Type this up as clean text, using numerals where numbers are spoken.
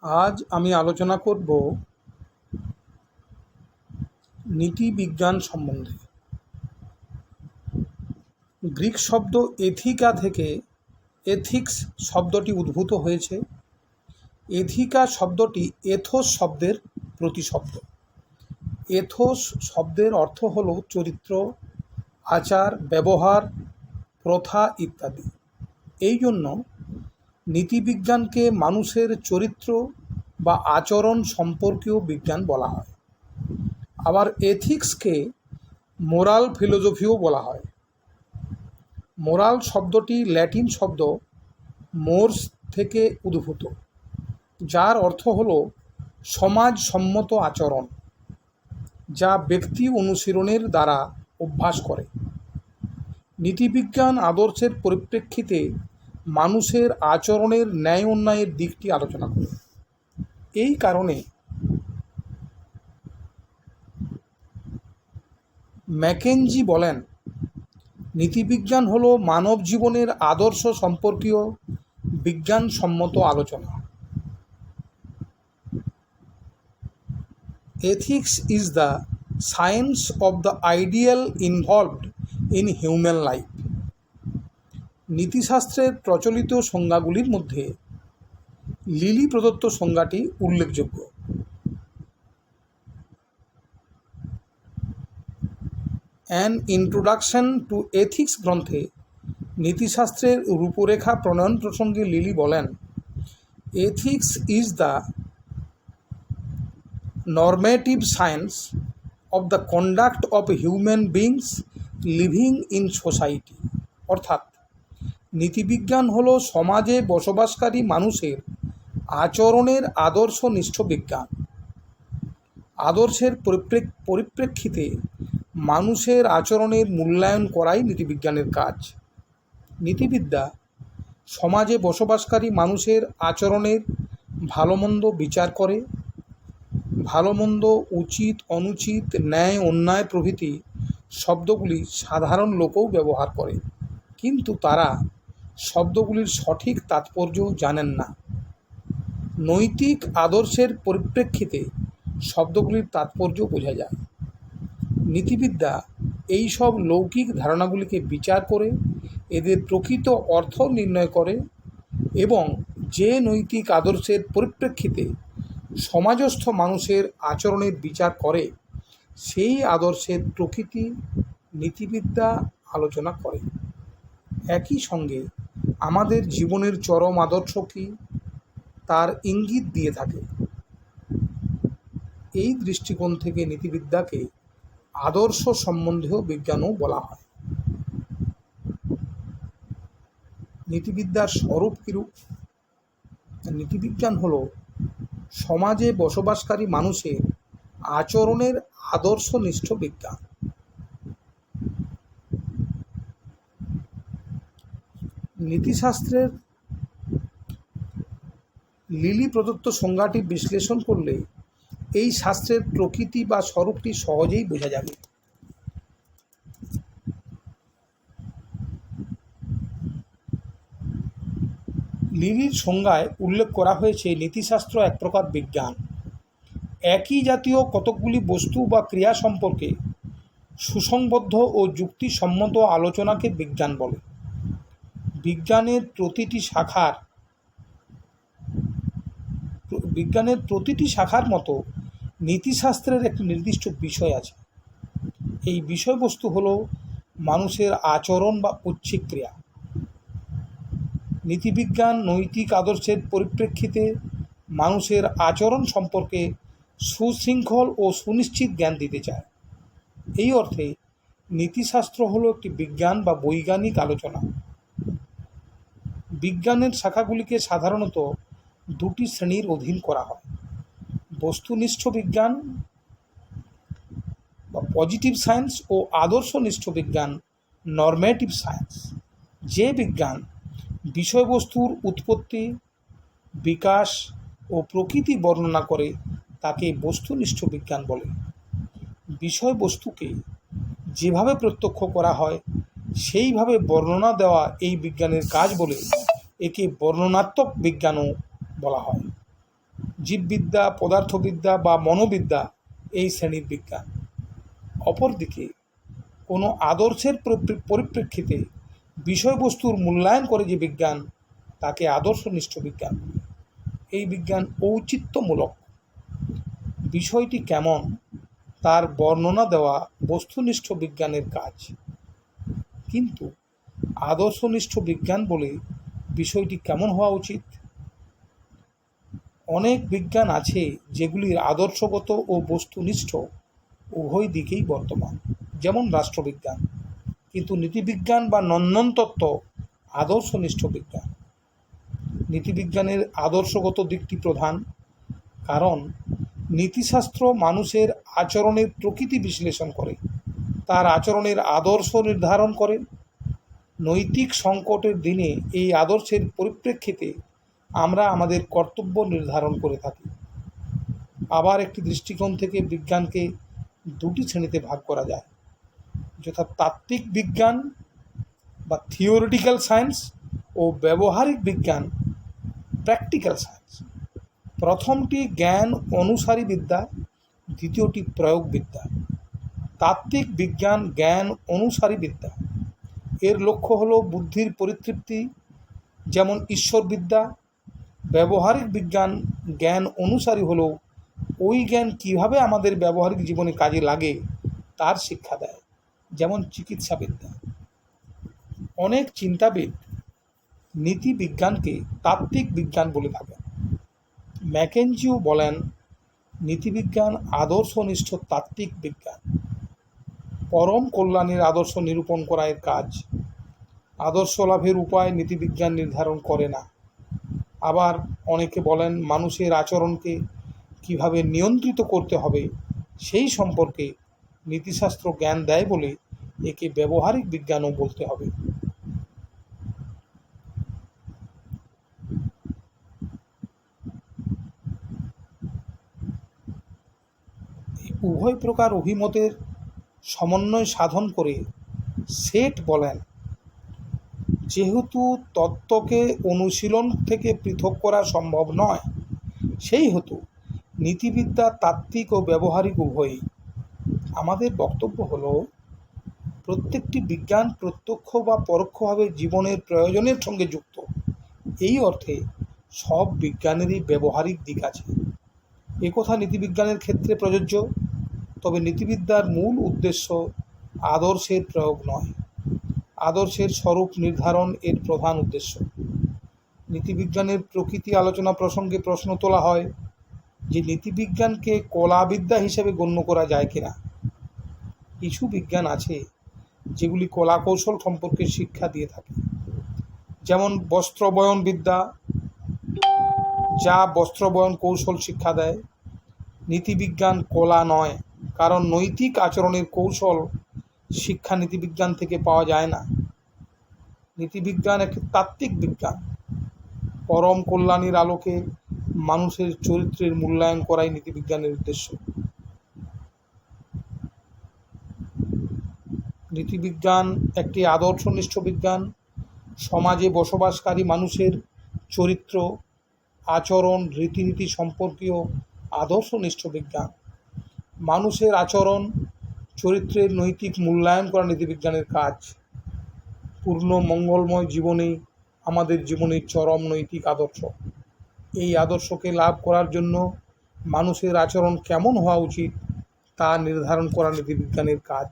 আজ আমি আলোচনা করব নীতিবিজ্ঞান সম্বন্ধে। গ্রিক শব্দ এথিকা থেকে এথিক্স শব্দটি উদ্ভূত হয়েছে। এথিকা শব্দটি এথোস শব্দের প্রতিশব্দ। এথোস শব্দের অর্থ হল চরিত্র, আচার, ব্যবহার, প্রথা ইত্যাদি। এই জন্য নীতিবিজ্ঞানকে মানুষের চরিত্র বা আচরণ সম্পর্কীয় বিজ্ঞান বলা হয়। আবার এথিক্সকে মোরাল ফিলোসফিও বলা হয়। মোরাল শব্দটি ল্যাটিন শব্দ মোর্স থেকে উদ্ভূত, যার অর্থ হল সমাজসম্মত আচরণ, যা ব্যক্তি অনুশীলনের দ্বারা অভ্যাস করে। নীতিবিজ্ঞান আদর্শের পরিপ্রেক্ষিতে মানুষের আচরণের ন্যায় অন্যায়ের দিকটি আলোচনা করে। এই কারণে ম্যাকেঞ্জি বলেন, নীতিবিজ্ঞান হল মানব জীবনের আদর্শ সম্পর্কীয় বিজ্ঞানসম্মত আলোচনা। Ethics is the science of the ideal involved in human life. নীতিশাস্ত্রের প্রচলিত সংজ্ঞাগুলির মধ্যে লিলি প্রদত্ত সংজ্ঞাটি উল্লেখযোগ্য। অ্যান ইন্ট্রোডাকশন টু এথিক্স গ্রন্থে নীতিশাস্ত্রের রূপরেখা প্রণয়ন প্রসঙ্গে লিলি বলেন, ethics is the normative science of the conduct of human beings living in society। অর্থাৎ নীতিবিজ্ঞান হলো সমাজে বসবাসকারী মানুষের আচরণের আদর্শনিষ্ঠ বিজ্ঞান। আদর্শের পরিপ্রেক্ষিতে মানুষের আচরণের মূল্যায়ন করাই নীতিবিজ্ঞানের কাজ। নীতিবিদ্যা সমাজে বসবাসকারী মানুষের আচরণের ভালো মন্দ বিচার করে। ভালো মন্দ, উচিত অনুচিত, ন্যায় অন্যায় প্রভৃতি শব্দগুলি সাধারণ লোকও ব্যবহার করে, কিন্তু তারা শব্দগুলির সঠিক তাৎপর্য জানেন না। নৈতিক আদর্শের পরিপ্রেক্ষিতে শব্দগুলির তাৎপর্য বোঝা যায়। নীতিবিদ্যা এই সব লৌকিক ধারণাগুলিকে বিচার করে এদের প্রকৃত অর্থ নির্ণয় করে এবং যে নৈতিক আদর্শের পরিপ্রেক্ষিতে সমাজস্থ মানুষের আচরণের বিচার করে সেই আদর্শের প্রকৃতি নীতিবিদ্যা আলোচনা করে। একই সঙ্গে আমাদের জীবনের চরম আদর্শ কী তার ইঙ্গিত দিয়ে থাকে। এই দৃষ্টিকোণ থেকে নীতিবিদ্যাকে আদর্শ সম্বন্ধীয় বিজ্ঞানও বলা হয়। নীতিবিদ্যার স্বরূপ কিরূপ? নীতিবিজ্ঞান হল সমাজে বসবাসকারী মানুষের আচরণের আদর্শনিষ্ঠ বিজ্ঞান। নীতিশাস্ত্রের লিলি প্রদত্ত সংজ্ঞাটি বিশ্লেষণ করলে এই শাস্ত্রের প্রকৃতি বা স্বরূপটি সহজেই বোঝা যাবে। লিলির সংজ্ঞায় উল্লেখ করা হয়েছে, নীতিশাস্ত্র এক প্রকার বিজ্ঞান। একই জাতীয় কতকগুলি বস্তু বা ক্রিয়া সম্পর্কে সুসংবদ্ধ ও যুক্তিসম্মত আলোচনাকে বিজ্ঞান বলে। বিজ্ঞানের প্রতিটি শাখার মতো নীতিশাস্ত্রের একটি নির্দিষ্ট বিষয় আছে। এই বিষয়বস্তু হল মানুষের আচরণ বা ঐচ্ছিক ক্রিয়া। নীতিবিজ্ঞান নৈতিক আদর্শের পরিপ্রেক্ষিতে মানুষের আচরণ সম্পর্কে সুশৃঙ্খল ও সুনিশ্চিত জ্ঞান দিতে চায়। এই অর্থে নীতিশাস্ত্র হলো একটি বিজ্ঞান বা বৈজ্ঞানিক আলোচনা। বিজ্ঞানের শাখাগুলিকে সাধারণত দুটি শ্রেণীর অধীন করা হয়: বস্তুনিষ্ঠ বিজ্ঞান বা পজিটিভ সায়েন্স ও আদর্শনিষ্ঠ বিজ্ঞান নরমেটিভ সায়েন্স। যে বিজ্ঞান বিষয়বস্তুর উৎপত্তি, বিকাশ ও প্রকৃতি বর্ণনা করে তাকে বস্তুনিষ্ঠ বিজ্ঞান বলে। বিষয়বস্তুকে যেভাবে প্রত্যক্ষ করা হয় সেইভাবে বর্ণনা দেওয়া এই বিজ্ঞানের কাজ বলে একে বর্ণনাত্মক বিজ্ঞানও বলা হয়। জীববিদ্যা, পদার্থবিদ্যা বা মনোবিদ্যা এই শ্রেণীর বিজ্ঞান। অপরদিকে কোনো আদর্শের পরিপ্রেক্ষিতে বিষয়বস্তুর মূল্যায়ন করে যে বিজ্ঞান তাকে আদর্শনিষ্ঠ বিজ্ঞান। এই বিজ্ঞান ঔচিত্যমূলক, বিষয়টি কেমন তার বর্ণনা দেওয়া বস্তুনিষ্ঠ বিজ্ঞানের কাজ। কিন্তু আদর্শনিষ্ঠ বিজ্ঞান বলে বিষয়টি কেমন হওয়া উচিত? অনেক বিজ্ঞান আছে যেগুলির আদর্শগত ও বস্তুনিষ্ঠ উভয় দিকেই বর্তমান, যেমন রাষ্ট্রবিজ্ঞান। কিন্তু নীতিবিজ্ঞান বা নন্দনতত্ত্ব আদর্শনিষ্ঠ বিজ্ঞান। নীতিবিজ্ঞানের আদর্শগত দিকটি প্রধান, কারণ নীতিশাস্ত্র মানুষের আচরণের প্রকৃতি বিশ্লেষণ করে, তার আচরণের আদর্শ নির্ধারণ করে। নৈতিক সংকটের দিনে এই আদর্শের পরিপ্রেক্ষিতে আমরা আমাদের কর্তব্য নির্ধারণ করে থাকি। আবার একটি দৃষ্টিকোণ থেকে বিজ্ঞানকে দুটি শ্রেণীতে ভাগ করা যায়, যথা তাত্ত্বিক বিজ্ঞান বা থিওরিটিক্যাল সায়েন্স ও ব্যবহারিক বিজ্ঞান প্র্যাকটিক্যাল সায়েন্স। প্রথমটি জ্ঞান অনুসারী বিদ্যা, দ্বিতীয়টি প্রয়োগ বিদ্যা। তাত্ত্বিক বিজ্ঞান জ্ঞান অনুসারী বিদ্যা। এর লক্ষ্য হল বুদ্ধির পরিতৃপ্তি, যেমন ঈশ্বরবিদ্যা। ব্যবহারিক বিজ্ঞান জ্ঞান অনুসারী হলেও ওই জ্ঞান কীভাবে আমাদের ব্যবহারিক জীবনে কাজে লাগে তার শিক্ষা দেয়, যেমন চিকিৎসাবিদ্যা। অনেক চিন্তাবিদ নীতিবিজ্ঞানকে তাত্ত্বিক বিজ্ঞান বলে থাকেন। ম্যাকেঞ্জিও বলেন, নীতিবিজ্ঞান আদর্শনিষ্ঠ তাত্ত্বিক বিজ্ঞান। পরম কল্যাণের আদর্শ নিরূপণ করা এর কাজ। আদর্শ লাভের উপায় নীতিবিজ্ঞান নির্ধারণ করে না। আবার অনেকে বলেন, মানুষের আচরণকে কিভাবে নিয়ন্ত্রিত করতে হবে সেই সম্পর্কে নীতিশাস্ত্র জ্ঞান দেয় বলে একে ব্যবহারিক বিজ্ঞানও বলতে হবে। উভয় প্রকার অভিমতের সমন্বয় সাধন করে সেট বলেন, যেহেতু তত্ত্বকে অনুশীলন থেকে পৃথক করা সম্ভব নয়, সেই হেতু নীতিবিদ্যা তাত্ত্বিক ও ব্যবহারিক উভয়ই। আমাদের বক্তব্য হলো, প্রত্যেকটি বিজ্ঞান প্রত্যক্ষ বা পরোক্ষভাবে জীবনের প্রয়োজনের সঙ্গে যুক্ত। এই অর্থে সব বিজ্ঞানেরই ব্যবহারিক দিক আছে। একথা নীতিবিজ্ঞানের ক্ষেত্রে প্রযোজ্য। তবে নীতিবিদ্যার মূল উদ্দেশ্য আদর্শের প্রয়োগ নয়, আদর্শের স্বরূপ নির্ধারণ এর প্রধান উদ্দেশ্য। নীতিবিজ্ঞানের প্রকৃতি আলোচনা প্রসঙ্গে প্রশ্ন তোলা হয় যে নীতিবিজ্ঞানকে কলাবিদ্যা হিসেবে গণ্য করা যায় কিনা। কিছু বিজ্ঞান আছে যেগুলি কলা কৌশল সম্পর্কে শিক্ষা দিয়ে থাকে, যেমন বস্ত্রবয়ন বিদ্যা, যা বস্ত্রবয়ন কৌশল শিক্ষা দেয়। নীতিবিজ্ঞান কলা নয়, কারণ নৈতিক আচরণের কৌশল শিক্ষা নীতিবিজ্ঞান থেকে পাওয়া যায় না। নীতিবিজ্ঞান একটি তাত্ত্বিক বিজ্ঞান। পরম কল্যাণের আলোকে মানুষের চরিত্রের মূল্যায়ন করাই নীতিবিজ্ঞানের উদ্দেশ্য। নীতিবিজ্ঞান একটি আদর্শনিষ্ঠ বিজ্ঞান। সমাজে বসবাসকারী মানুষের চরিত্র, আচরণ, রীতিনীতি সম্পর্কীয় আদর্শনিষ্ঠ বিজ্ঞান। মানুষের আচরণ, চরিত্রের নৈতিক মূল্যায়ন করা নীতিবিজ্ঞানের কাজ। পূর্ণ মঙ্গলময় জীবনেই আমাদের জীবনের চরম নৈতিক আদর্শ। এই আদর্শকে লাভ করার জন্য মানুষের আচরণ কেমন হওয়া উচিত তা নির্ধারণ করা নীতিবিজ্ঞানের কাজ।